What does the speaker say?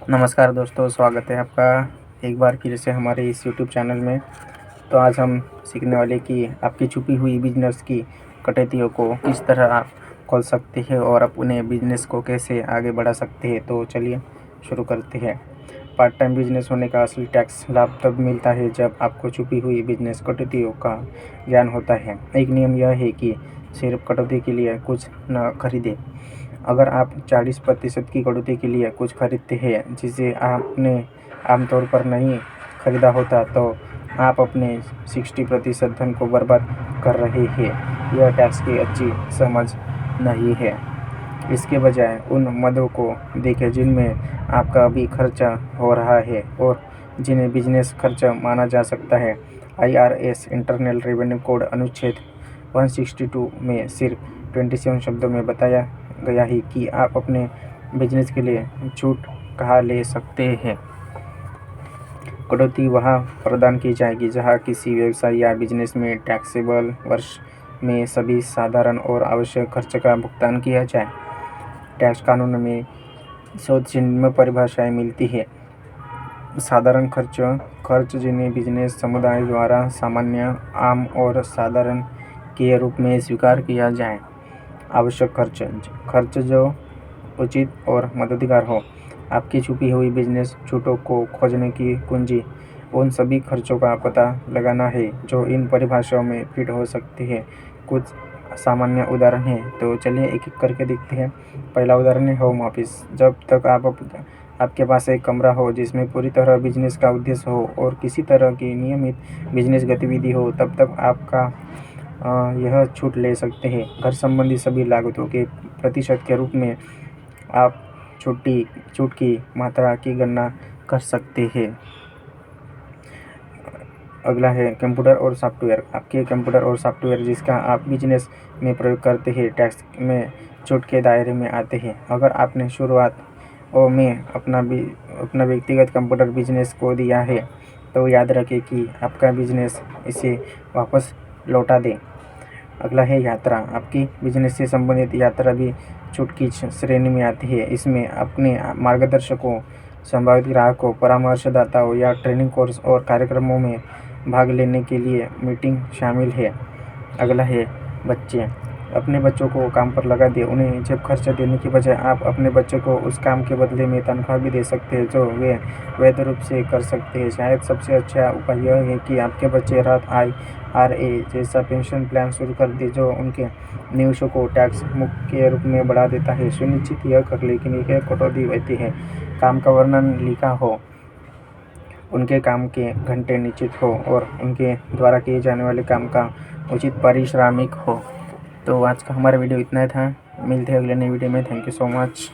नमस्कार दोस्तों, स्वागत है आपका एक बार फिर से हमारे इस यूट्यूब चैनल में। तो आज हम सीखने वाले कि आपकी छुपी हुई बिजनेस की कटौतियों को किस तरह आप खोल सकते हैं और अपने बिजनेस को कैसे आगे बढ़ा सकते हैं। तो चलिए शुरू करते हैं। पार्ट टाइम बिजनेस होने का असली टैक्स लाभ तब मिलता है जब आपको छुपी हुई बिजनेस कटौतियों का ज्ञान होता है। एक नियम यह है कि सिर्फ कटौती के लिए कुछ न खरीदें। अगर आप 40% की कटौती के लिए कुछ खरीदते हैं जिसे आपने आमतौर पर नहीं खरीदा होता, तो आप अपने 60% धन को बर्बाद कर रहे हैं। यह टैक्स की अच्छी समझ नहीं है। इसके बजाय उन मदों को देखें जिनमें आपका अभी खर्चा हो रहा है और जिन्हें बिजनेस खर्च माना जा सकता है। IRS इंटरनल रेवेन्यू कोड अनुच्छेद 162 में सिर्फ 27 शब्दों में बताया गया है कि आप अपने बिजनेस के लिए छूट कहाँ ले सकते हैं। कटौती वहाँ प्रदान की जाएगी जहाँ किसी व्यवसाय या बिजनेस में टैक्सेबल वर्ष में सभी साधारण और आवश्यक खर्च का भुगतान किया जाए। टैक्स कानून में शोध चिन्ह में परिभाषाएं मिलती है। साधारण खर्च जिन्हें बिजनेस समुदाय द्वारा सामान्य, आम और साधारण के रूप में स्वीकार किया जाए। आवश्यक खर्च जो उचित और मददगार हो। आपकी छुपी हुई बिजनेस छूटों को खोजने की कुंजी उन सभी खर्चों का पता लगाना है जो इन परिभाषाओं में फिट हो सकते हैं। कुछ सामान्य उदाहरण हैं, तो चलिए एक एक करके देखते हैं। पहला उदाहरण है होम ऑफिस। जब तक आपके पास एक कमरा हो जिसमें पूरी तरह बिजनेस का उद्देश्य हो और किसी तरह की नियमित बिजनेस गतिविधि हो, तब तक आपका यह छूट ले सकते हैं। घर संबंधी सभी लागतों के प्रतिशत के रूप में आप छूट की मात्रा की गणना कर सकते हैं। अगला है कंप्यूटर और सॉफ्टवेयर। आपके कंप्यूटर और सॉफ्टवेयर जिसका आप बिजनेस में प्रयोग करते हैं टैक्स में छूट के दायरे में आते हैं। अगर आपने शुरुआत में अपना व्यक्तिगत कंप्यूटर बिजनेस को दिया है, तो याद रखें कि आपका बिजनेस इसे वापस लौटा दे। अगला है यात्रा। आपकी बिजनेस से संबंधित यात्रा भी छूट की श्रेणी में आती है। इसमें अपने मार्गदर्शकों, संभावित ग्राहकों, परामर्शदाताओं या ट्रेनिंग कोर्स और कार्यक्रमों में भाग लेने के लिए मीटिंग शामिल है। अगला है बच्चे। अपने बच्चों को काम पर लगा दें। उन्हें जेब खर्च देने की बजाय आप अपने बच्चों को उस काम के बदले में तनख्वाह भी दे सकते हैं जो वे वैध रूप से कर सकते हैं। शायद सबसे अच्छा उपाय यह है कि आपके बच्चे रात IRA जैसा पेंशन प्लान शुरू कर दें जो उनके निवेशों को टैक्स मुक्त के रूप में बढ़ा देता है। सुनिश्चित यह कर लेकिन एक कटौती रहती है। काम का वर्णन लिखा हो, उनके काम के घंटे निश्चित हो और उनके द्वारा किए जाने वाले काम का उचित पारिश्रमिक हो। तो आज का हमारा वीडियो इतना था। मिलते हैं अगले नई वीडियो में। Thank you so much.